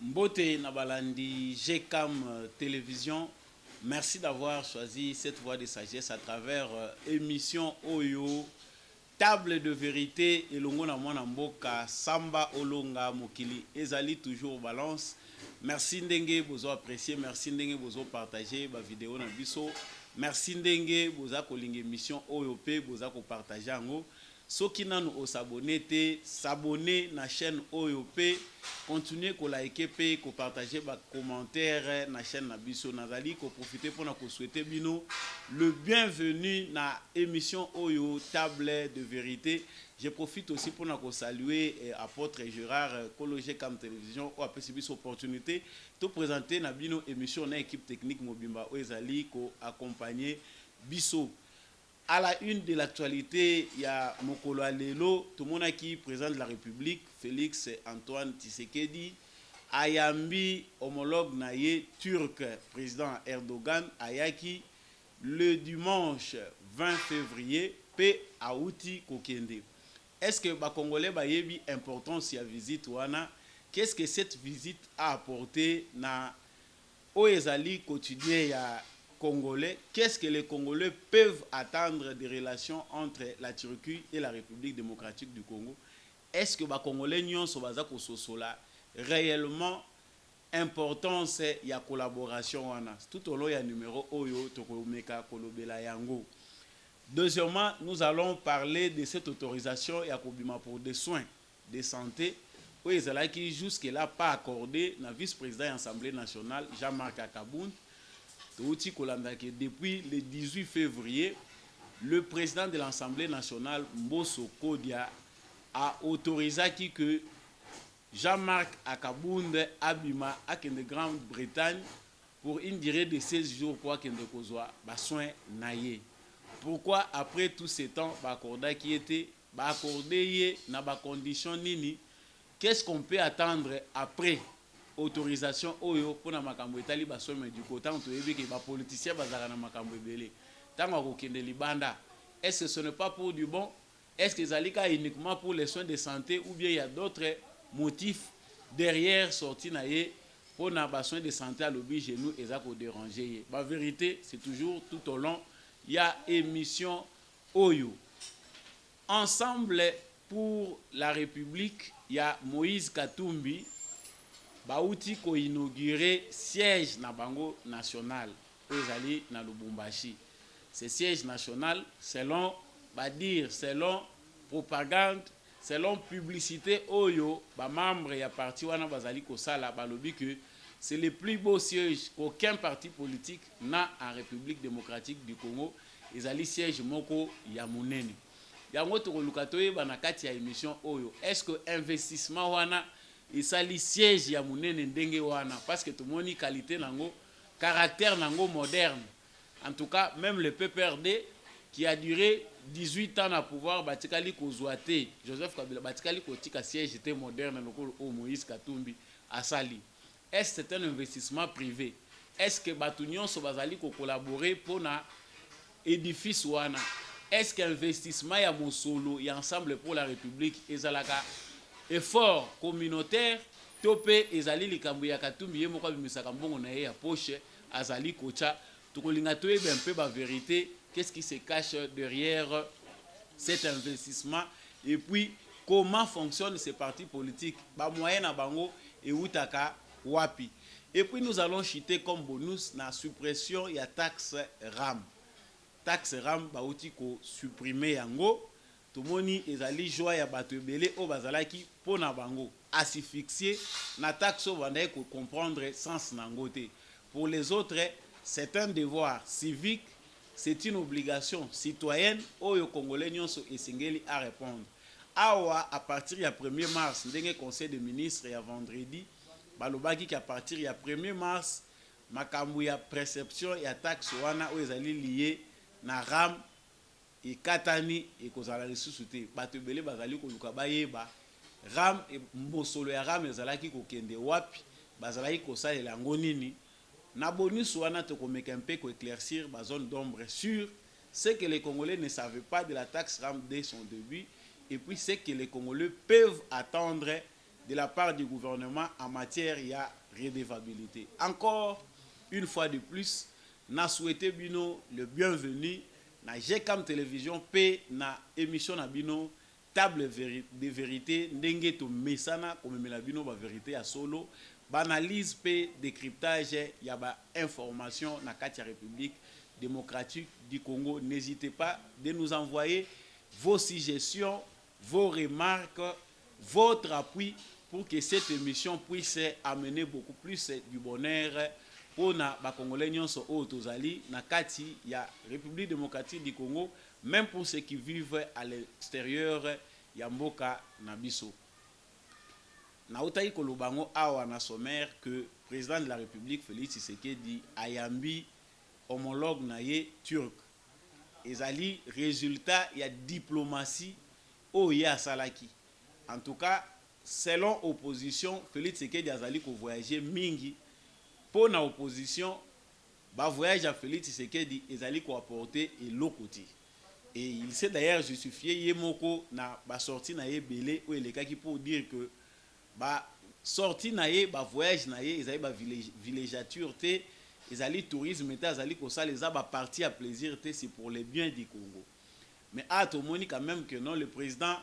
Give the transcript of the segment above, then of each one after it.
Mbote Nabalandi, GCAM Télévision, merci d'avoir choisi cette voie de sagesse à travers émission Oyo, Table de vérité et Longona Mboka, Samba Olonga Mokili, Ezali toujours balance. Merci Ndenge, vous apprécié, merci Ndenge, vous partagé ma vidéo na biso. Merci Ndenge, vous avez collé émission Oyo P, vous avez partagé en haut. Ceux qui n'ont s'abonner, s'abonner à la chaîne OYOP, continuez à liker, à partager vos commentaires na chaîne Nabiso Nazali, à profiter pour nous souhaiter le bienvenu dans l'émission Oyo Table de vérité. Je profite aussi pour nous saluer apôtre Gérard Kologé comme télévision ou après cette opportunité de présenter Nabino émission dans l'équipe technique Mobimba Oezali ko accompagner Biso. À la une de l'actualité, il y a Mokolo Alelo, tout le monde qui président de la République, Félix Antoine Tshisekedi, Ayambi, homologue naïe turc, président Erdogan, Ayaki, le dimanche 20 février, P. Aouti Kokende. Est-ce que les Congolais ont importance de la visite? Qu'est-ce que cette visite a apporté dans l'Oezali quotidien Congolais? Qu'est-ce que les Congolais peuvent attendre des relations entre la Turquie et la République démocratique du Congo? Est-ce que les Congolais ont réellement importance de la collaboration? Tout au long, il y a un numéro Oyo, Tokomeka, Kolobela, Yango. Deuxièmement, nous allons parler de cette autorisation pour des soins de santé qui jusque-là pas accordé na vice-président de l'Assemblée nationale Jean-Marc Akaboun. Depuis le 18 février, le président de l'Assemblée nationale, Mbosso Kodia, a autorisé que Jean-Marc Akabounde Abima à de Grande-Bretagne pour une durée de 16 jours pour qu'il ait soin naïe. Pourquoi après tout ce temps, accordé qui était accordé dans des conditions nini? Qu'est-ce qu'on peut attendre après autorisation oyo pour na makambo etali basome du côté on toyebi que ba politiciens bazaka na makambo ebele tango akokende libanda? Est-ce que ce n'est pas pour du bon? Est-ce que zalika uniquement pour les soins de santé ou bien il y a d'autres motifs derrière sorti na ye pour na ba soins de santé à lobby chez nous et ça ko déranger? La vérité c'est toujours tout au long il y a émission oyo ensemble pour la République. Il y a Moïse Katumbi Bauti ko inauguré siège na bango national ezali na Lubumbashi. Ce siège national selon selon propagande, selon publicité oyo ba membre ya parti wana bazali ko sala balobi que c'est le plus beau siège qu'aucun parti politique n'a en République démocratique du Congo. Ezali siège moko ya munene. Yango to luka toyeba na kati ya émission oyo. Est-ce que investissement wana et ça li siège ya munene ndenge wana parce que tout le monde qualité nango caractère nango moderne. En tout cas même le PPRD qui a duré 18 ans à pouvoir batikali kozwate Joseph Kabila batikali kotika siège était moderne lokolo o Moïse Katumbi asali. Est-ce que c'est un investissement privé? Est-ce que batunion so bazali ko collaborer pour na édifice wana? Est-ce qu'investissement ya mosolo ya ensemble pour la République ezalaka effort communautaire topé ezali likambo ya Katumbi ye moko bimisaka mbongo na ye ya poche azali kocha tokolinga toyeba un peu ba vérité, qu'est-ce qui se cache derrière cet investissement et puis comment fonctionnent ces partis politiques ba moyen na bango et utaka wapi. Et puis nous allons chuter comme bonus la suppression ya taxe RAM. Taxe RAM bauti ko supprimer yango. Tomoni ezali joie ya bato ebele o bazalaki pona bango asphyxier na taxe banda ko comprendre sens nango te. Pour les autres, c'est un devoir civique, c'est une obligation citoyenne oyo congolais nyonso esengeli à répondre. Awa à partir ya 1er mars ndenge conseil des ministres ya vendredi balobaki ki à partir ya 1er mars makambo ya perception ya taxe wana o ezali lié na RAM et katani et kozala lisusu te bato ebele bazali koluka bayeba RAM et mosolo ya RAM ezalaki kokende wapi bazalaki kosalela yango nini na bonus wana tokomeka un peu ko éclaircir ba zone d'ombre sur ce que les Congolais ne savaient pas de la taxe RAM dès son début et puis ce que les Congolais peuvent attendre de la part du gouvernement en matière de redevabilité. Encore une fois de plus, na souhaité bino le bienvenu na GCAM télévision p na émission na bino table de vérité ndenge to mesana komemela bino ba vérité ya solo ba analyse p décryptage ya ba information na kati ya République démocratique du Congo. N'hésitez pas de nous envoyer vos suggestions, vos remarques, votre appui pour que cette émission puisse amener beaucoup plus du bonheur pour na ba Congolais nyonso o tozali na kati ya République démocratique du Congo, même pour ceux qui vivent à l'extérieur ya mboka na biso. Na otayi kolobango awa na sommaire que président de la République Félix Tshisekedi ayambi homologue na ye turc. Ezali résultat ya diplomatie o ya salaki. En tout cas, selon opposition, Félix Tshisekedi azali ko voyager mingi. Pour la opposition, ba voyage à Félix Tshisekedi ezali ko apporter et l'okoti. Et il s'est d'ailleurs justifié yemoko na ba sorti na ye belé ou elekaki pour dire que ba sorti na ye ba voyage na ye ezali ba villégiature te ezali tourisme te ezali ko ça les a ba parti à plaisir te, c'est pour les biens du Congo. Mais à tout monde quand même que non, le président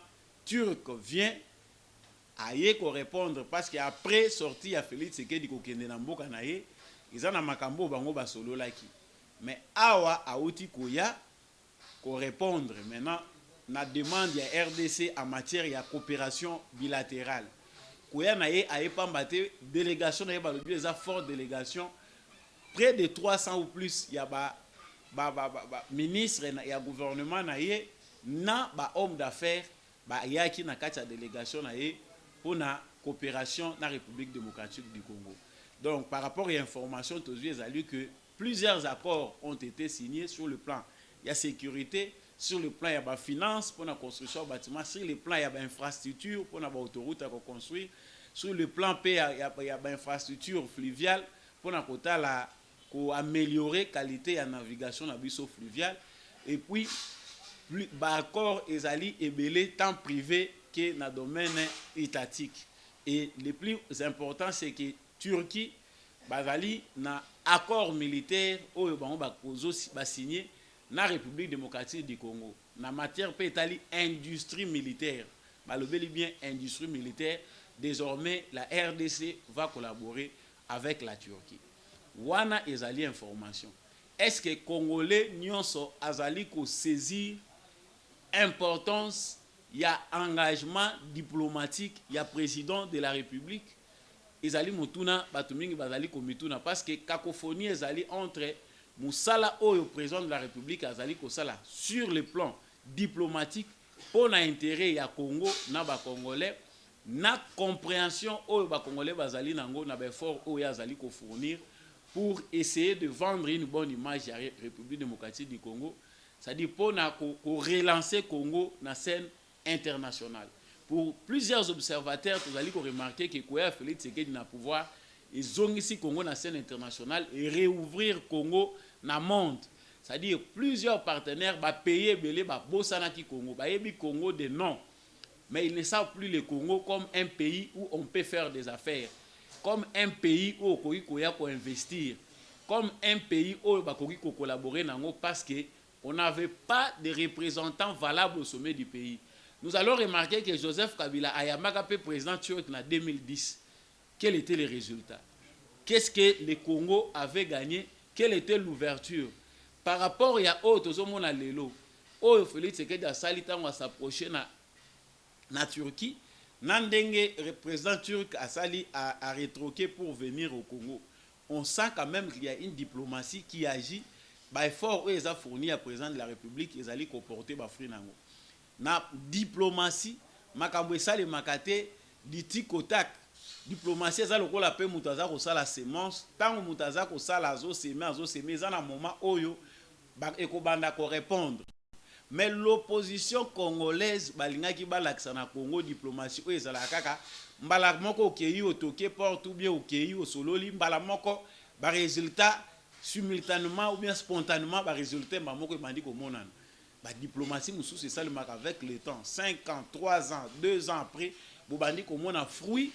turc vient aye ko répondre parce qu'après sorti à Félix Tshisekedi ko kende na mboka na ye ezana makambo bango ba solo laki. Mais awa auti koya ko répondre maintenant na demande ya RDC en matière de coopération bilatérale. Koya na ye aye pambate délégation na ye ba lobi eza forte délégation près de 300 ou plus ya ba ministre ya gouvernement na ye na ba homme d'affaires ba yaki na kati ya délégation na ye pour la coopération dans la République démocratique du Congo. Donc, par rapport à l'information, tous les alliés que plusieurs accords ont été signés sur le plan de la sécurité, sur le plan de la finance pour la construction de bâtiments, sur le plan de l'infrastructure pour l'autoroute à construire, sur le plan de l'infrastructure fluviale pour améliorer la qualité de la navigation dans la fluviale. Et puis, accords ezali ebele tant privé que dans le domaine étatique. Et le plus important, c'est que Turquie bazali na accord militaire oyo bango ba signé na République démocratique du Congo. Na matière pétali industrie militaire, balobeli bien industrie militaire, désormais la RDC va collaborer avec la Turquie. Wana ezali information. Est-ce que Congolais nyonso azali ko saisir importance, il y a engagement diplomatique, il y a président de la République, ezali mutuna batumingi bazali komituna parce que cacophonie ezali entre musala oyo président de la République azali kosala sur le plan diplomatique pour l'intérêt ya Congo na ba Congolais na compréhension oyo ba Congolais bazali nango na ba effort oyo azali ko fournir pour essayer de vendre une bonne image à la République démocratique du Congo. C'est-à-dire pour relancer Congo dans la scène internationale. Pour plusieurs observateurs, vous allez remarquer que Kouya Félix Tshisekedi n'a pouvoir, ils ont ici Congo dans la scène internationale et réouvrir Congo dans le monde. C'est-à-dire plusieurs partenaires vont payer belé ba Bosanaki Congo, ba yebi Congo de non. Mais ils ne savent plus le Congo comme un pays où on peut faire des affaires, comme un pays où on peut investir, comme un pays où on peut collaborer parce que on n'avait pas de représentants valables au sommet du pays. Nous allons remarquer que Joseph Kabila a été président turc en 2010. Quels étaient les résultats? Qu'est-ce que le Congo avait gagné? Quelle était l'ouverture? Par rapport à autres hommes à l'élo, où Félix Tshisekedi a salitan à s'approcher na Turquie, Nandenge, représentant turc, a sali à rétroquer pour venir au Congo. On sent quand même qu'il y a une diplomatie qui agit. Bah effort ils ont fourni à président de la République, ils allaient comporter ba fruit nango. Na diplomatie, makambo esale makate diti kotak. Diplomatie ça le ko la pe mutaza ko sala semence, tant mutaza ko sala zo semer za na moment oyo ba ekobanda ko répondre. Mais l'opposition congolaise balingaki balakisa na Congo diplomatie oyo ezala kaka mbala moko okeyi otoke porte ou bien okeyi osololi mbala moko ba résultat simultanément ou bien spontanément ba résultat moko ebandi komonana. La diplomatie, c'est ça le marque avec le temps. 5 ans, 3 ans, 2 ans après, bobandi komona fruit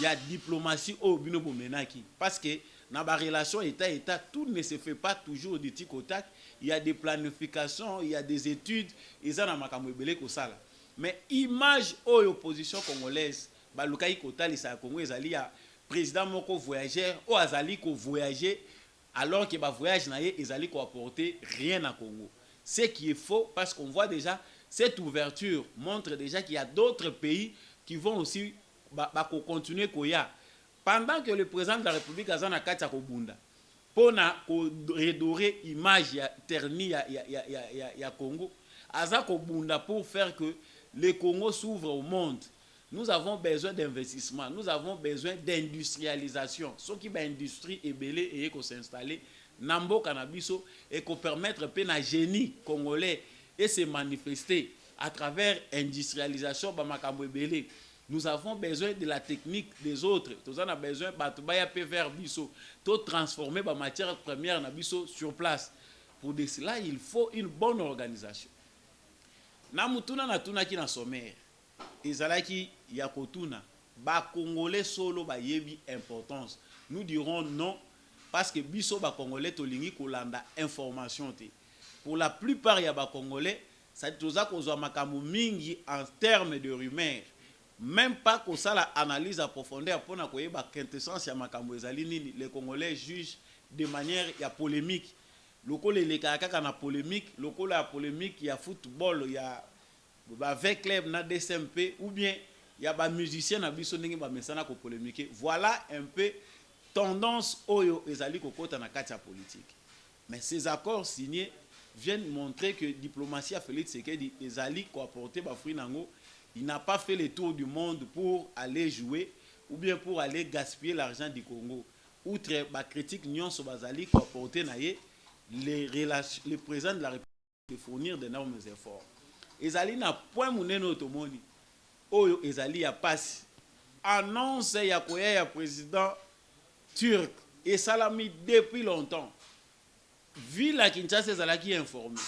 ya diplomatie au bino bomenaki parce que dans la relation État-État, tout ne se fait pas toujours du tic au tac. Il y a des planifications, il y a des études, ils ont makamwebele ko sala. Mais image aux opposition congolaise, balukai kotali sa Congo ezali ya président moko voyageur ou azali ko voyager alors que ba voyage na ye ezali ko apporter rien à Congo. Ce qui est faux parce qu'on voit déjà cette ouverture montre déjà qu'il y a d'autres pays qui vont aussi continuer koya. Pendant que le président de la République a na kati ya kobunda pona ko redorer image ya terni ya Congo aza kobunda pour faire que le Congo s'ouvre au monde. Nous avons besoin d'investissement, nous avons besoin d'industrialisation. Ce qui ba industrie ebele et ko s'installer nambo canabiso et ko permettre pe na génie congolais et se manifester à travers industrialisation ba makambo ebele. Nous avons besoin de la technique des autres. Nous avons besoin de faire biso, de transformer la matière première na biso sur place. Pour cela, il faut une bonne organisation. Na mutuna na tuna ki na sommaire. Ezalaki ya kotuna ba congolais solo ba yebi importance. Nous dirons non parce que biso ba congolais tolingi kolanda information te. Pour la plupart ya ba congolais, ça toza kozwa makambo mingi en termes de rumeurs. Même pas que ça la analyse à profondeur pour na koyeba quintessence ya makambo ezali nini, les Congolais jugent de manière ya polémique. Lokolo le kaka na polémique, lokolo la polémique ya football ya avec club na DSMP ou bien ya ba musicien na biso ndenge ba mesana ko polémiquer. Voilà un peu tendance oyo ezali kokota na kati ya politique. Mais ces accords signés viennent montrer que diplomatie a Félix Tshisekedi ezali ko apporter ba fruit nango. Il n'a pas fait le tour du monde pour aller jouer ou bien pour aller gaspiller l'argent du Congo. Outre la critique Nyon Sobazali qui a apporté le président de la République de fournir d'énormes efforts. Ezali n'a point mouneno otomoni. Oyo ezali ya passe. Annonce ya koya ya président turc et salami depuis longtemps. Ville à Kinshasa ezalaki informé.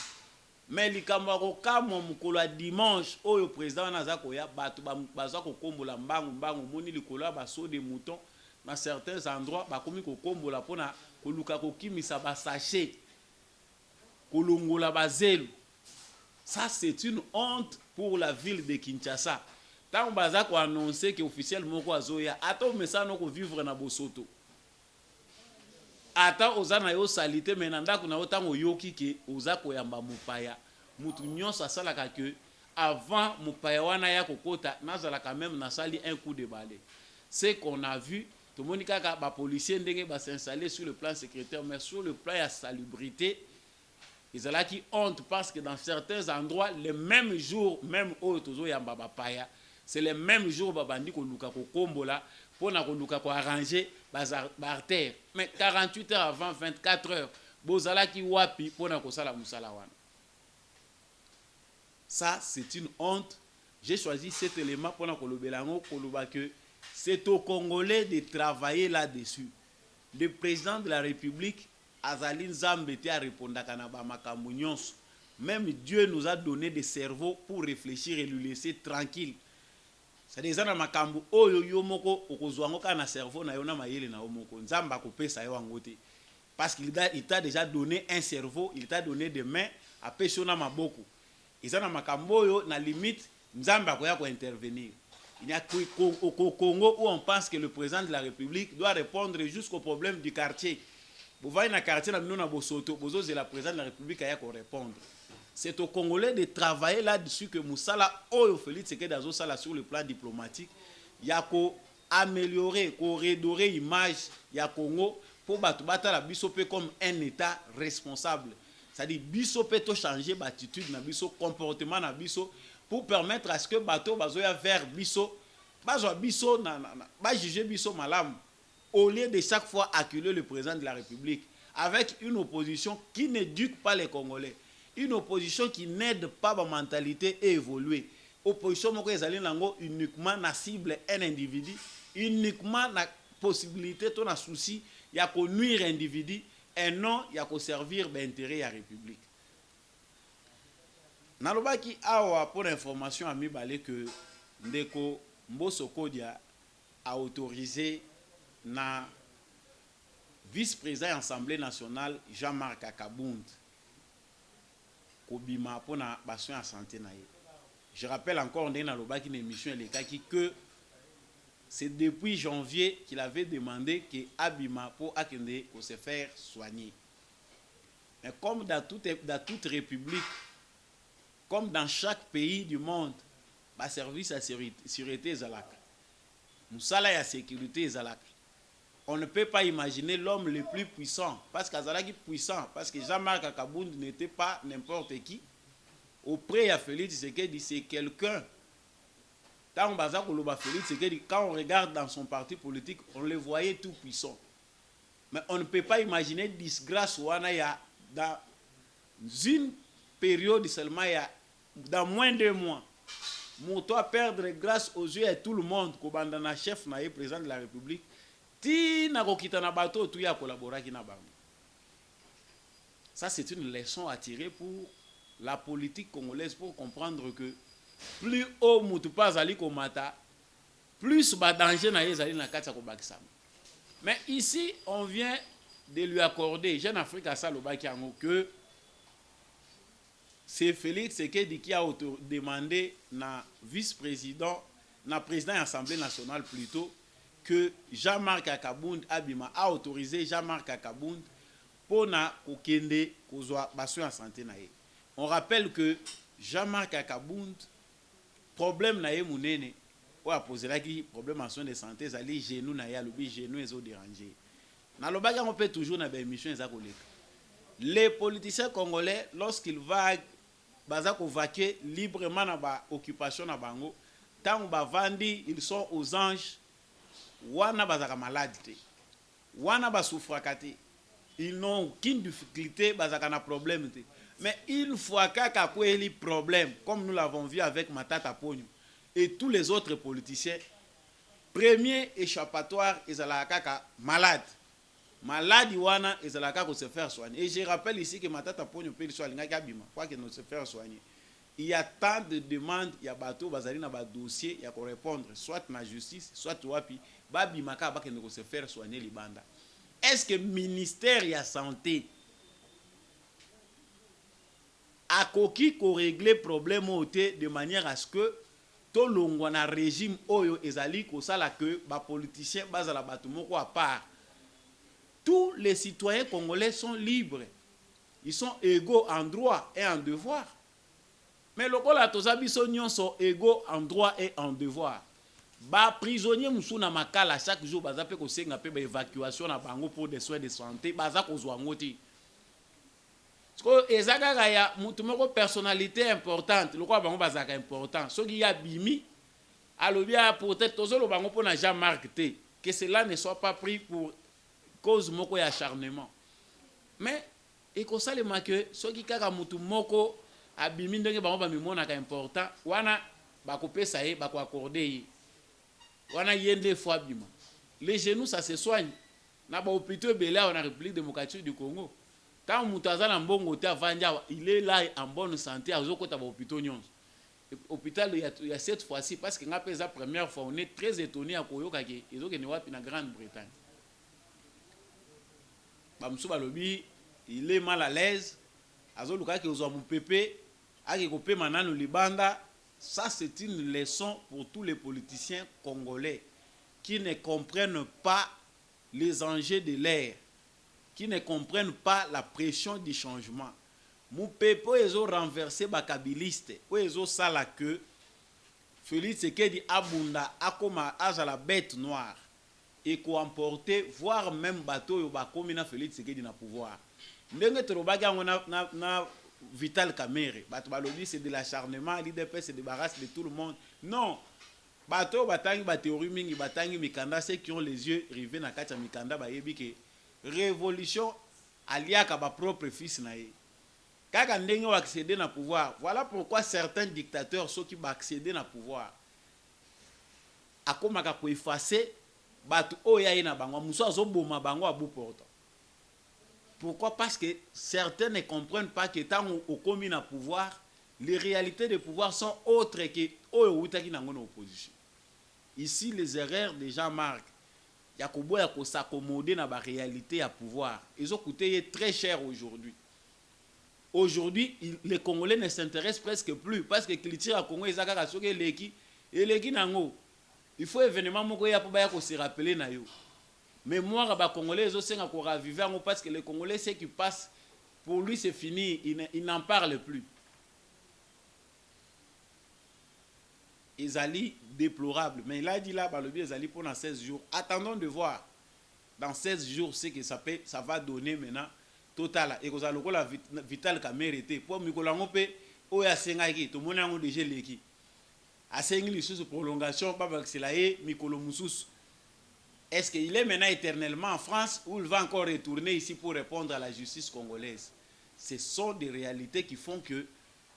Mais likambo akokama mokolo ya dimanche oyo président naza koya bato baza kokombola mbangu moni likolo ya baso de mouton na certains endroits bakomi kokombola pona koluka kokimisa basachet kolongola bazelu. Ça c'est une honte pour la ville de Kinshasa. Tant baza ko annoncer que officiel moko azoya ata mesano ko vivre na bosoto. Ata ozana yo salite menanda kuna otango yoki ke oza koyamba mopaya mutu nyonso asalaka que avant mopaya wana ya kokota nazala quand même nasali un coup de balai. C'est qu'on a vu tout le monde kaka ba policier ndenge ba s'installer sur le plan sécuritaire mais sur le plan ya salubrité ils ont qui honte parce que dans certains endroits les mêmes jours même au tozo yamba ba paya c'est les mêmes jours babandi ko luka ko kombola pona ko luka ko arranger artère. Mais 48 heures avant, 24 heures, bozala ki wapi pona ko sala musala wana. Ça, c'est une honte. J'ai choisi cet élément pona ko lobelango koloba que c'est aux Congolais de travailler là-dessus. Le président de la République, Azali Nzambete, a répondu à makambo nyonso. Même Dieu nous a donné des cerveaux pour réfléchir et lui laisser tranquille. C'est-à-dire na makambo oyo yo moko okozwango ka na cerveau na yo na mayele na omoko nzamba ko pesa yo ngote parce qu'il t'a déjà donné un cerveau, il t'a donné des mains à pesa na maboko. Ils na makambo oyo na limite nzamba ko ya ko intervenir. Il y a au Congo où on pense que le président de la République doit répondre jusqu'au problème du quartier. Vous voyez na quartier na bino na bosoto, bozo c'est la président de la République a ko répondre. C'est aux Congolais de travailler là-dessus que Moussala Oyo Félix Tshisekedi Azo Sala sur le plan diplomatique. Il y a qu'à améliorer, qu'à redorer l'image du Congo pour battre la Bissopé comme un État responsable. C'est-à-dire Bissopé to changer l'attitude, le comportement na Bisso pour permettre à ce que bateau bazoya vers Bisso, Bisso na juger Bisso malam au lieu de chaque fois acculer le président de la République avec une opposition qui n'éduque pas les Congolais. Une opposition qui n'aide pas ma mentalité à évoluer. Opposition moko ezali nango uniquement na cible un individu, uniquement na possibilité to na souci ya ko nuire individu et non ya ko servir l'intérêt ya république. Nalobaki awa pour information ami balé que ndeko Mbosso Kodia a autorisé na vice-président de l'Assemblée nationale Jean-Marc Akabound kobima pour na bassin à santé na ye. Je rappelle encore dans une émission que c'est depuis janvier qu'il avait demandé que Abima pour Akende se faire soigner. Mais comme dans toute république, comme dans chaque pays du monde, le service à sécurité Zalak, Moussala et à sécurité Zalak. On ne peut pas imaginer l'homme le plus puissant, parce qu'Azalaki est puissant, parce que Jean-Marc Akabound n'était pas n'importe qui. Auprès de Félix Tshisekedi, c'est quelqu'un. Quand on regarde dans son parti politique, on le voyait tout puissant. Mais on ne peut pas imaginer disgrâce dans une période seulement, dans moins de 2 mois. Moto à perdre grâce aux yeux de tout le monde, comme chef naïe président de la République, ça c'est une leçon à tirer pour la politique congolaise, pour comprendre que plus haut mutu pas ali komata, plus ba danger na yezali na kati ko bakisama. Mais ici on vient de lui accorder, Jeune Afrique a ça le baki ango, que c'est Félix Tshisekedi qui a demandé na vice-président, na président de l'Assemblée nationale plutôt, que Jean-Marc Akabound Abima a autorisé Jean-Marc Akabound pour na kokende kozwa baso en santé na ye. On rappelle que Jean-Marc Akabound problème na ye munene ou a posé là qui problème en soins de santé zali genou na ya lobi genou ezo déranger. Na lobaka on peut toujours na ba émission za koleka. Les politiciens congolais lorsqu'ils va baza ko vaquer librement na ba occupation na bango, tant ba vandi ils sont aux anges. Wana bazaka malade te. Wana basouffrakate. Ils n'ont aucune difficulté, bazaka na problème te. Mais une fois qu'il y a un problème, comme nous l'avons vu avec Matata Pogno et tous les autres politiciens, premier échappatoire, ils sont malades. Malade, ils sont se faire soigner. Et je rappelle ici que Matata Pogno peut soigner, quoi qu'il ne se faire soigner. Il y a tant de demandes, il y a bateau, bazali na ba dossier, il y a qu'on répondre, soit na justice, soit wapi, babi maka ba ne se faire soigner les bandes. Est-ce que le ministère de la santé a koki ko régler problème de manière à ce que tout le régime oyo ezali ko sala que ba politiciens bazala batu moko à part. Tous les citoyens congolais sont libres. Ils sont égaux en droit et en devoir. Mais le la tozabiso sont égaux en droit et en devoir. Ba prisonnier musuna makala chaque jour baza pe ko senga pe ba évacuation na bango pour des soins de santé baza ko zwa ngoti. Parce que ezaka ya mutu moko personnalité importante, le quoi bango bazaka important. Ce qui y a bimi alobia peut-être tozo lo bango pona Jean-Marc T, que cela ne soit pas pris pour cause moko ya acharnement. Mais ekosalema que ce qui kaka mutu moko abimi ndenge bango ba mimona ka important wana bakopesa ye bako accorder ye. Wana yende fois bima. Les genoux ça se soigne. Na ba hôpital belé en République démocratique du Congo. Quand Moutaza na mbongo te avanja, il est là en bonne santé à zokota ba hôpital nyons. Hôpital il y a cette fois-ci parce que nga pesa première fois on est très étonné à koyoka ke ezoke ne wapi na Grande-Bretagne. Ba msuba lobi il est mal à l'aise. Azoluka ke ozo mu pépé ake ko pe manano libanda. Ça, c'est une leçon pour tous les politiciens congolais qui ne comprennent pas les enjeux de l'ère, qui ne comprennent pas la pression du changement. Mon peuple ils ont renversé les kabilistes, ils ont ça la queue. Félix Tshisekedi Abunda a comme à la bête noire et qu'on emporté, voire même bateau comme na Félix Tshisekedi na pouvoir. Ndenge trobaga na Vital Kamerhe, c'est de l'acharnement, l'IDP se débarrasse de tout le monde. Non, bateau batangi ba théorie mingi batangi mikanda, ceux qui ont les yeux rivés na kacha mikanda ba yebi ke révolution aliaka ba propre fils na ye. Kaka ndenge wa accéder na pouvoir. Voilà pourquoi certains dictateurs ceux qui ba accéder na pouvoir akomaka ko effacer batu oya ye na bango muso azoboma bango abu porta. Pourquoi? Parce que certains ne comprennent pas que tant au commis na pouvoir, les réalités de pouvoir sont autres que l'opposition. ici les erreurs de Jean-Marc Yakobo ya s'accommoder na ba réalité à pouvoir. Ils ont coûté très cher aujourd'hui. Aujourd'hui, les Congolais ne s'intéressent presque plus parce que culture à Congo ezaka ka soki eleki nango. Il faut événement moko ya pour se rappeler na yo. Mémoire ba Congolais zo senga ko raviver parce que les Congolais ce qui passe pour lui c'est fini, il n'en parle plus. Ezali déplorable, mais il a dit là le Ezali pendant 16 jours. Attendons de voir dans 16 jours ce que ça va donner maintenant total et que ça la vital ka mérité pour mikolango pe o ya sengaki to mona ngo déjà leki a sengi sous prolongation pas accélérer mikolo mususu. Est-ce qu'il est maintenant éternellement en France ou il va encore retourner ici pour répondre à la justice congolaise? Ce sont des réalités qui font que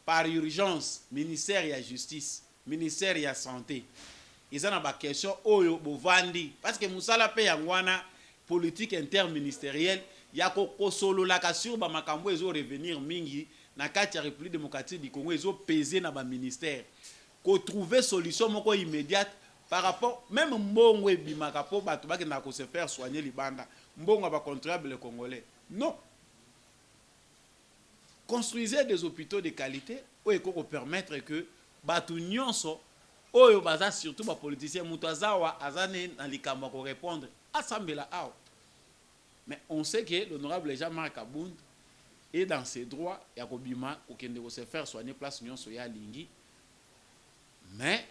par urgence ministère de la justice, ministère de la santé, ils ont une question oyo bovandi parce que musala pe yangwana politique interministérielle ya ko solo la sur ba makambo ezo revenir mingi na kati ya République démocratique du Congo ezo peser na ba ministère ko trouver solution moko immédiate par rapport même mbongo ebimaka po bato bakenda ko se faire soigner libanda mbongo ba contribuable congolais non. Construisez des hôpitaux de qualité où il faut permettre que bato nyonso oyo baza surtout ba politiciens mutazawa azane na likamba ko répondre asambela awa. Mais on sait que l'honorable Jean-Marc Abound est dans ses droits ya kobima kokende ko se faire soigner place nyonso ya lingi. Mais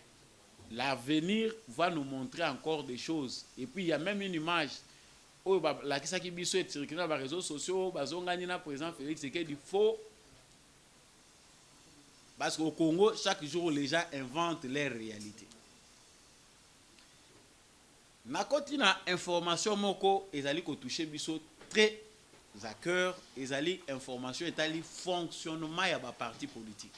l'avenir va nous montrer encore des choses et puis il y a même une image oyo la kisaki biso et circuler dans les réseaux sociaux bazongani na président Félix Tshisekedi faux. Parce qu'au Congo, chaque jour, les gens inventent leur réalité. Nakoti na information moko ezali ko toucher biso très à cœur, ezali information etali fonctionnement ya ba parti politique.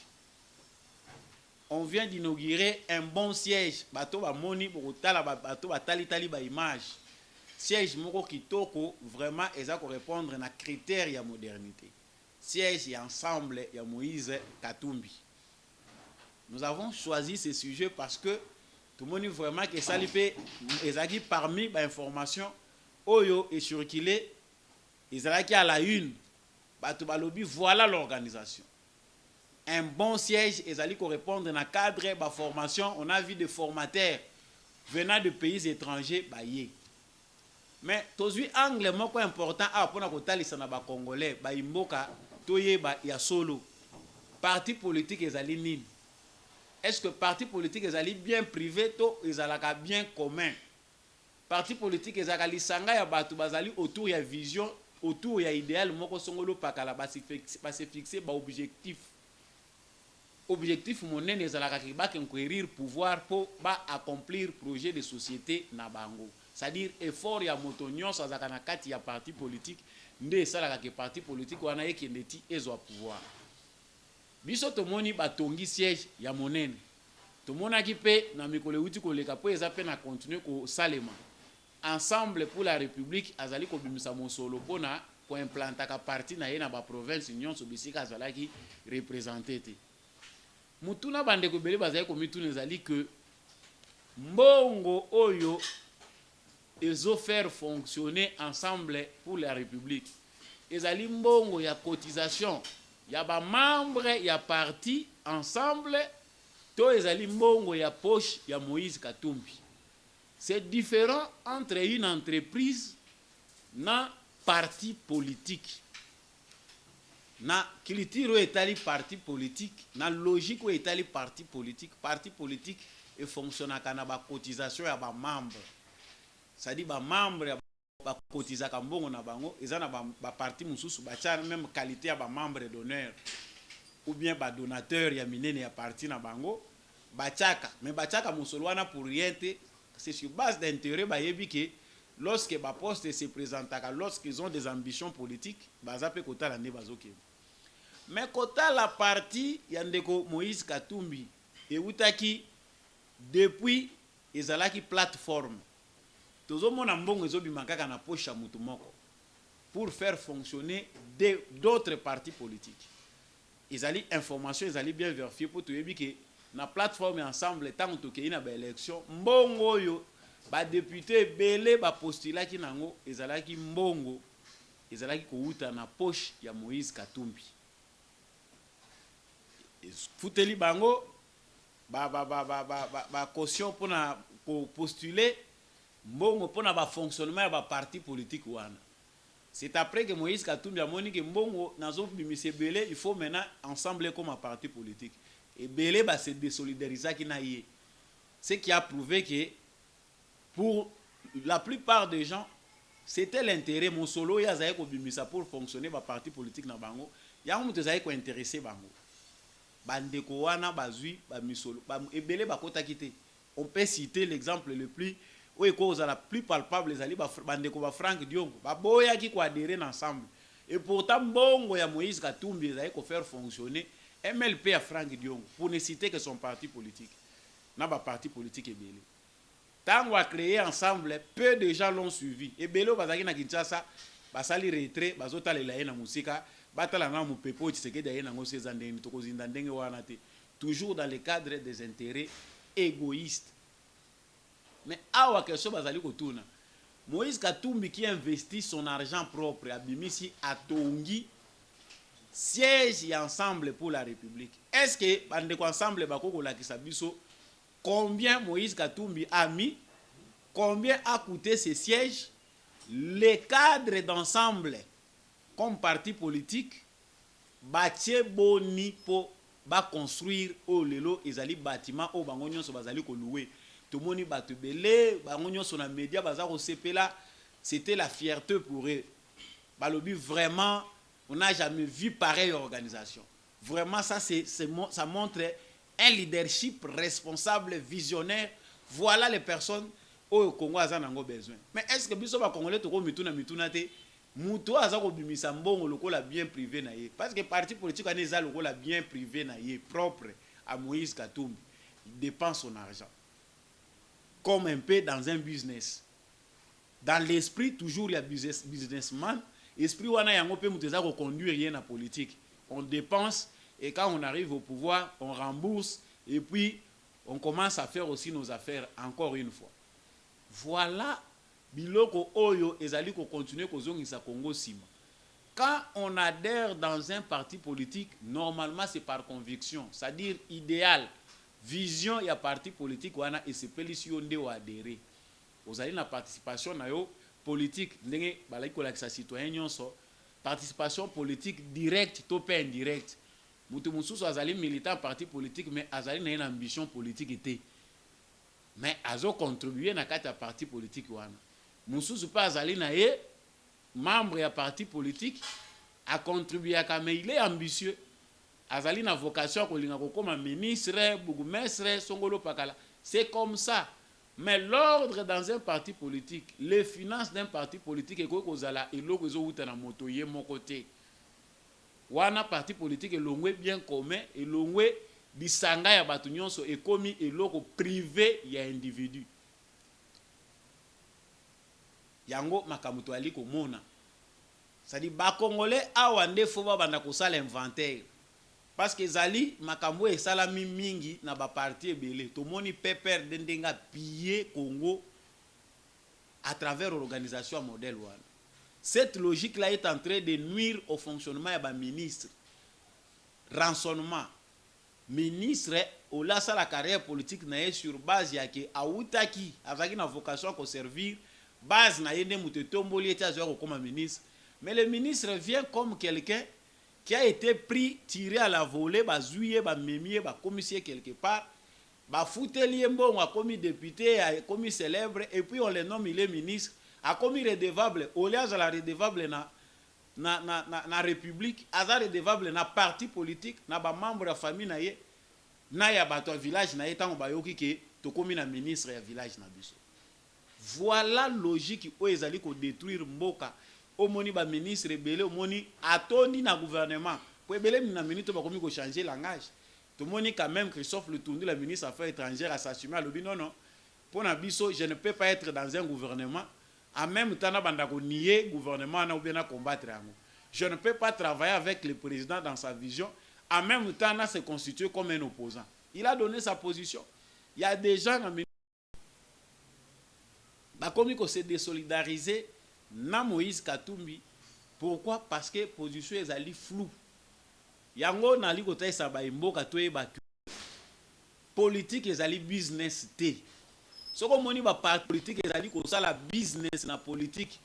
On vient d'inaugurer un bon siège, bato ba moni pour tala bato ba tali ba image. Siège moko kitoko vraiment eza ko répondre na critères ya modernité. Siège ya ensemble ya Moïse Katumbi. Nous avons choisi ce sujet parce que tout le monde vraiment que ça fait ezaki parmi les informations oyo et circulé ezalaki à la une bato balobi voilà l'organisation. Un bon siège ezali ko répondre na cadre ba formation, on a vu des formateurs venant de pays étrangers baye. Mais tozui angle moko important a pona ko talisa na ba congolais ba imboka toyeba ya solo. Parti politique ezali nini? Est-ce que parti politique ezali bien privé to ezalaka bien commun? Parti politique ezali sanga ya batu bazali autour ya vision, autour ya idéal moko songolo pakala ba se fixer ba objectif. Objectif monene ezalaka ki ba conquérir pouvoir pour ba accomplir projet de société na bango. C'est-à-dire effort ya motonyon sa zakana kati ya parti politique nde salaka ke parti politique wana ekendeti ezo pouvoir. Biso tomoni batongi siège ya monene. Tomonaki pe na mikole uti koleka po eza pe na continuer ko salema. Ensemble pour la République azali ko bimisa mosolo pona ko implantaka parti na ye na ba province nyonso bisika azalaki représenter te. Mutuna bande ko bele bazali ko mituna ezali que mbongo oyo ezo faire fonctionner ensemble pour la République. Ezali mbongo ya cotisation. Il y a des membres, il y a parti ensemble, to ezali mbongo ya poche ya Moïse Katumbi. C'est différent entre une entreprise na parti politique. Na culture etali parti politique, na logique etali parti politique et fonctionne na ba cotisation ya ba membres. C'est-à-dire ba membres ya ba kotizaka mbongo na bango ezana ba parti mususu ba tcha même qualité ya ba membre d'honneur ou bien ba donateur ya minene ya parti na bango ba tchaka mais ba tchaka musolo wana pour rien te c'est sur base d'intérêt ba yebi que lorsque ba poste se présentaka lorsqu'ils ont des ambitions politiques baza pe kota la ne bazoke mais kota la parti ya ndeko Moïse Katumbi et utaki depuis ezalaki plateforme tozomona mbongo ezobima kaka na poche ya mutu moko pour faire fonctionner d'autres partis politiques. Ezali information ezali bien vérifié pour toyebi que na plateforme ensemble tant que na ba élection mbongo yo ba député belé ba postulaki nango ezalaki mbongo ezalaki kouta na poche ya Moïse Katumbi futeli bango ba caution pona ko postuler mbongo pona ba fonctionnement ya ba parti politique wana. C'est après que Moïse Katumbi a moni que mbongo nazo bimise belé il faut maintenant ensemble comme un parti politique et belé ba se désolidariser qui na yé. Ce qui a prouvé que pour la plupart des gens c'était l'intérêt mon solo ya zaye ko bimisa pour fonctionner ba parti politique na bango ya mutu zaye ko intéresser bango bandeko wana bazui ba misolo ba ebele ba kota kité. On peut citer l'exemple le plus la plus palpable les ali bandeko ba Frank Diongo ba boya ki ko adhérer ensemble et pourtant bongo ya Moïse Katumbi zaye ko faire fonctionner MLP à Frank Diongo pour ne citer que son parti politique na ba parti politique ebele. Tant on a créé ensemble, peu de gens l'ont suivi. Et Belo Bazaki na Kinshasa, basali retrait, bazota le laye na musika, batala na mu pepo tseke daye na ngose zandeni toko zindandenge wana te. Toujours dans le cadre des intérêts égoïstes. Mais awa keso bazali kotuna. Moïse Katumbi qui investit son argent propre à Bimisi à Tongi siège ensemble pour la République. Est-ce que bande ensemble bakoko la kisabiso combien Moïse Katumbi a mis, combien a coûté ces sièges, les cadres d'ensemble comme parti politique, bâtir boni pour construire au lelo ezali bâtiment au bangonyo so bazali ko louer. Tout le monde batu belé, bangonyo so na média bazaro sepela, c'était la fierté pour eux. Balobi vraiment, on n'a jamais vu pareille organisation. Vraiment ça ça montre un leadership responsable, visionnaire. Voilà les personnes au Congo ont besoin. Mais est-ce que biso ba Congolais to mituna te muto azako bimisa mbongo lokola bien privé na ye parce que parti politique aneza lokola bien privé na ye propre à Moïse Katumbi. Il dépense son argent comme un peu dans un business. Dans l'esprit toujours il y a businessman, esprit wana yango pe muteza ko conduire rien na politique. On dépense et quand on arrive au pouvoir, on rembourse et puis on commence à faire aussi nos affaires encore une fois. Voilà biloko oyo ezali ko continuer ko zongisa Congo sima. Quand on adhère dans un parti politique, normalement c'est par conviction, c'est-à-dire idéal, vision ya parti politique wana et c'est pelisi onde wa adhérer. Ozali na participation na yo politique ndenge balaki ko lakisa citoyen nyonso, participation politique directe to pe indirect. Mutu mususu azali militant parti politique mais azali na une ambition politique était. Mais azo contribuer na kati ya parti politique wana. Mususu pa azali na ye membre ya parti politique a contribuer à mais il est ambitieux. Azali na vocation ko linga ko comme ministre, bourgmestre, songolo pakala. C'est comme ça. Mais l'ordre dans un parti politique, les finances d'un parti politique et ko kozala eloko zo uta na moto ye mon côté. Wana parti politique elongwe bien commun elongwe bisanga ya batu nyonso ekomi eloko privé ya individu yango makamuto ali komona c'est-à-dire ba congolais awa nde fo ba banda ko sala inventaire parce que zali makambo esalami mingi na ba parti ebele to moni pepper dendenga piller Congo à travers l'organisation modèle wana. Cette logique-là est en train de nuire au fonctionnement de ministre. Rançonnement. Ministre, au la la carrière politique na sur base ya ke autaki avec une vocation à servir base na yende mutetomboli eta zo comme ministre. Mais le ministre vient comme quelqu'un qui a été pris, tiré à la volée, bazouye, ba mémier, ba commissaire quelque part, ba foutelier bon, a commis député, a commis célèbre et puis on le nomme il est ministre. A commis redevable, au lieu de la redevable na république, aza redevable na parti politique, na ba membre de famille na ye, na ya bato village na ye tango ba yoki ke to komi na ministre ya village na biso. Voilà logique o ezali ko détruire mboka. O moni ba ministre belé o moni atondi na gouvernement. Po belé na minute ba komi ko changer langage. To moni quand même Christophe Lutundu la ministre affaires étrangères a s'assumer à lobi non. Pour na biso, je ne peux pas être dans un gouvernement. En même temps, on nier le gouvernement ou bien combattre. Je ne peux pas travailler avec le président dans sa vision. En même temps, on se constituer comme un opposant. Il a donné sa position. Il y a des gens qui ont se désolidariser na Moïse Katumbi. Pourquoi? Parce que position est ali flou. Yango nali kota sa ba imboka toyeba politique ezali business te. Soko moni ba parti politique ezali ko sala business na politique.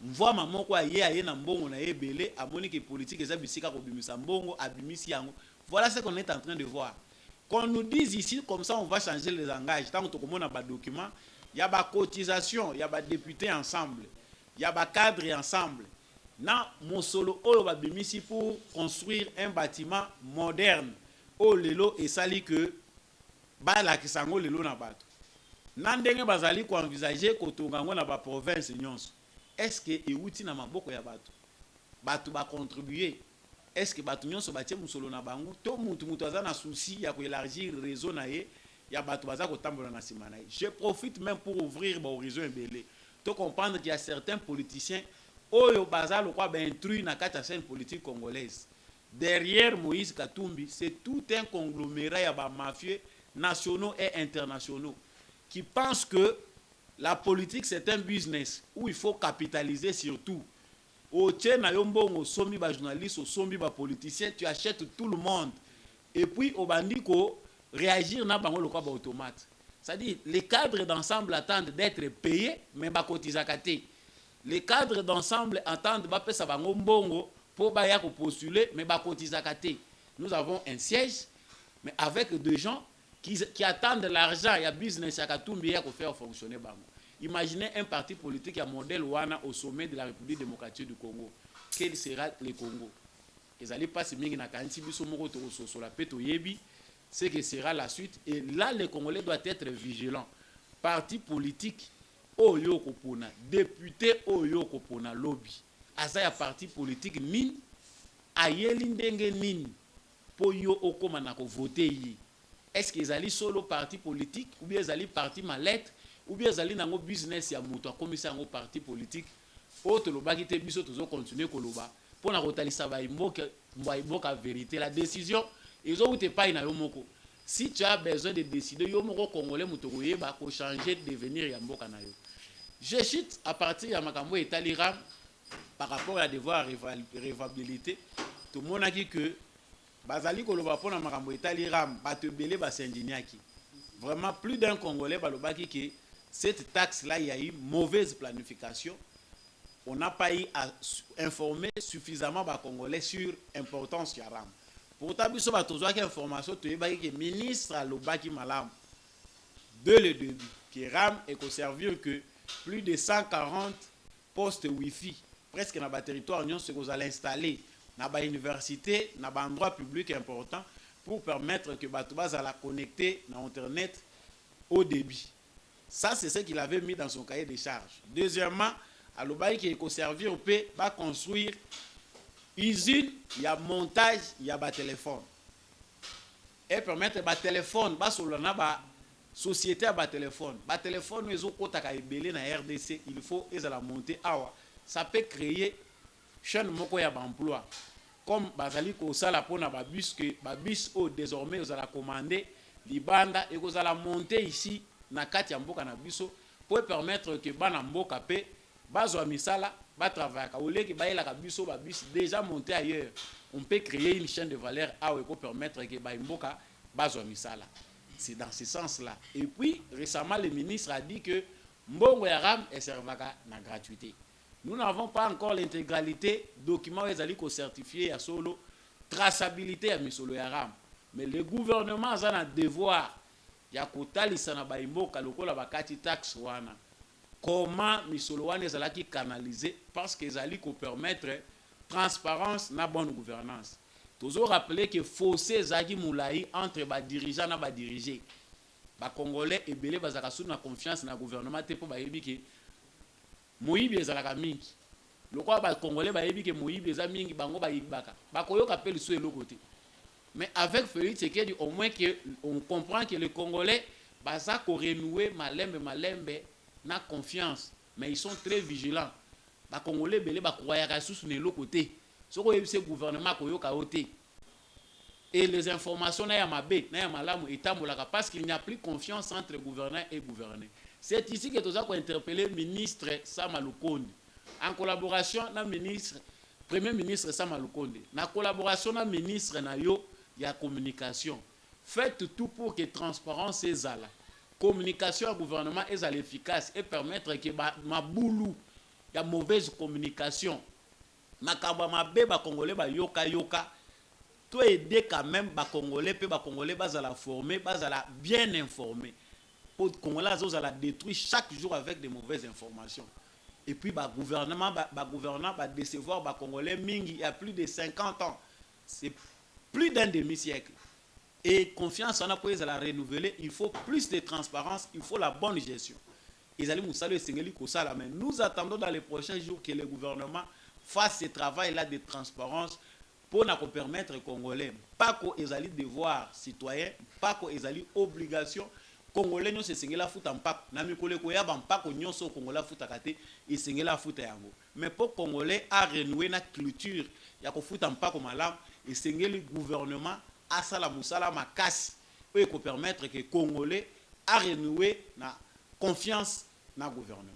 Mvoa mamoko aye na mbongo na ebele amoni que politique eza bisika ko bimisa mbongo abimisi yango. Voilà ce qu'on est en train de voir. Qu'on nous dise ici comme ça on va changer les langages. Tant que on a ba document, il y a ba cotisation, il y a ba députés ensemble, il y a ba cadre ensemble. Na mosolo oyo ba bimisi pour construire un bâtiment moderne. O lelo esali que ba la kisango lelo na bato. Na ndenge bazali ko envisager ko tongango na ba province nyonso. Est-ce que euti na maboko ya bato? Bato ba contribuer. Est-ce que bato nyonso batie musolo na bango? To mutu aza na souci ya ko élargir réseau na ye ya bato baza ko tambola na sima na ye. Je profite même pour ouvrir ba horizon ebele. To comprendre qu'il y a certains politiciens oyo baza lo kwa ba intrus na kati ya scène politique congolaise. Derrière Moïse Katumbi, c'est tout un conglomérat ya ba mafieux nationaux et internationaux qui pensent que la politique c'est un business où il faut capitaliser sur tout. Au tien na yombongo sombi ba journaliste, au sombi ba politicien, tu achètes tout le monde. Et puis au bandiko réagir na bango le quoi ba automate. C'est-à-dire les cadres d'ensemble attendent d'être payés mais ba kotizakate. Les cadres d'ensemble attendent ba pesa bango mbongo pour ba ya ko postuler mais ba kotizakate. Nous avons un siège mais avec des gens qui attendent l'argent, il y a business à Katumbi pour faire fonctionner bango. Imaginez un parti politique à modèle Ouana au sommet de la République démocratique du Congo. Quel sera le Congo? Ils n'allaient pas se mettre dans la pète au Yebi. C'est que sera la suite. Et là, les Congolais doivent être vigilants. Parti politique, Oyo Kopona, député Oyo Kopona, lobby. Asa ya parti politique nini, ayeli ndenge nini, po yo okoma na ko voter yi. Est-ce qu'ils allaient solo parti politique ou bien ils allaient parti mallette? Ou bien zali nango business ya mutu akomisa yango parti politique autre lobaki te biso tozo continuer koloba pona kotalisa ba imboka vérité. La décision ils ont été pas na yo moko. Si tu as besoin de décider yo moko congolais mutu koyeba ko changer de devenir ya mboka na yo. Je cite à partir ya makambo etalira par rapport à devoir révabilité tout le monde a dit que bazali koloba pona makambo etalira bato belé ba s'indignaki. Vraiment plus d'un congolais balobaki que cette taxe-là, il y a eu mauvaise planification. On n'a pas eu à informer suffisamment les Congolais sur l'importance de RAM. Pourtant, il y a une information que le ministre a l'obaki malam de le début. Que RAM est qu'au servir que plus de 140 postes Wi-Fi, presque dans le territoire, ce que vous allez installer dans l'université, dans l'endroit public important, pour permettre que Batouba la connecter dans Internet au débit. Ça, c'est ce qu'il avait mis dans son cahier de charges. Deuxièmement, à l'Obaï qui est servir va construire usine, il y a montage, il y a téléphone. Et permettre à téléphone, sur la société à téléphone. Téléphone, ils ont kotaka ebele na RDC, il faut la monter. Ça peut créer chaîne moko ya emploi. Comme bazali ko sala pona ba bus que ba bus désormais vous allez commander libanda et vous allez monter ici na kati ya mboka na biso pour permettre que bana mboka pe bazwa misala ba travailler ka oleki ba yela ka biso ba bus déjà monté ailleurs. On peut créer une chaîne de valeur pour permettre que ba mboka bazwa misala. C'est dans ce sens-là. Et puis récemment le ministre a dit que mbongo ya RAM est servaka na gratuité. Nous n'avons pas encore l'intégralité documents ezali ko certifié à solo traçabilité à misolo ya RAM. Mais le gouvernement a un devoir ya kotalisa na baimboka lokola bakati taxe wana. Comment misolo wana ezalaki canaliser parce que ezali ko permettre transparence na bonne gouvernance. Toujours rappeler que fossé ezaki moulayi entre ba dirigeants na ba dirigés. Ba congolais ebele bazaka sous na confiance na gouvernement te po ba yebi ke moyibi ezalaka mingi. Lokola ba congolais ba yebi ke moyibi eza mingi bango ba yibaka. Ba koyoka pe liso eloko te. Mais avec Félix Tshisekedi, au moins on comprend que les Congolais baza ko renouer malembe na confiance, mais ils sont très vigilants. Ba Congolais belé ba croyaka sous ne l'autre côté. Ce que ce gouvernement ko yoka oté. et les informations na ya mabe na ya malamu etambolaka parce qu'il n'y a plus confiance entre gouverneur et gouverné. C'est ici que nous avons interpellé le ministre Sama Lukonde en collaboration na ministre premier ministre Sama Lukonde na collaboration na ministre na yo ya communication. Faites tout pour que transparence ezala communication au gouvernement ezala efficace et permettre que ma boulou ya mauvaise communication makamba mabe ba congolais ba yoka yoka to aider quand même ba congolais pe ba congolais bazala formé bazala bien informé pour congolais azala détruit chaque jour avec des mauvaises informations et puis ba gouvernement ba décevoir ba congolais mingi il y a plus de 50 ans c'est plus d'un demi-siècle et confiance on a pour la renouveler il faut plus de transparence il faut la bonne gestion ils allaient moussalo et sengeli kosala mais nous attendons dans les prochains jours que le gouvernement fasse ce travail là de transparence pour nous permettre aux Congolais, pas qu'ils aient devoir citoyen, pas qu'ils aient obligation, Congolais nous se sengela futa mpako, na mikole ko ya mpako nyonso Congolais futa kate, et sengela futa yango. Mais pour Congolais a renouer na culture, ya ko futa mpako malam, et sengeli gouvernement a sala musala makasi, pour permettre que Congolais a renouer na confiance na gouvernement.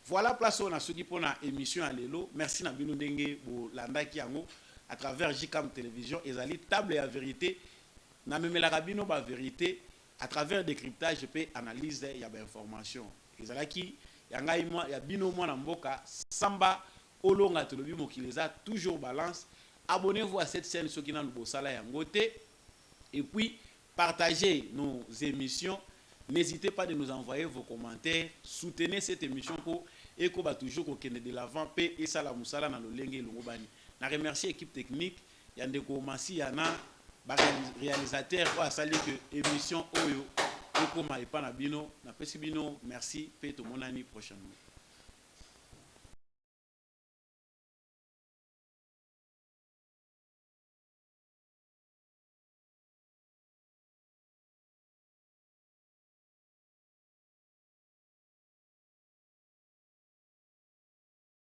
Voilà place on a ce qui pour la émission à l'élo. Merci na bino ndenge bo landa ki yango. À travers JCAM Télévision, ils allaient table et la vérité. Na même la rabino ba vérité à travers décryptage et analyse il y a des informations. Ils allaient qui yanga il y a bino mo na mboka samba olonga tolobi mo qui les a toujours balance. Abonnez-vous à cette chaîne ceux qui n'ont pas sala yangote et puis partagez nos émissions. N'hésitez pas de nous envoyer vos commentaires, soutenez cette émission pour et qu'on va toujours qu'on de l'avant paix et ça la musala na lolenge longobani. Je remercie l'équipe technique, Yandeko Massi, Yana, réalisateur, pour sali que émission Oyo, et pour ma épana bino, na pesi bino, merci, paix tout mon année prochainement.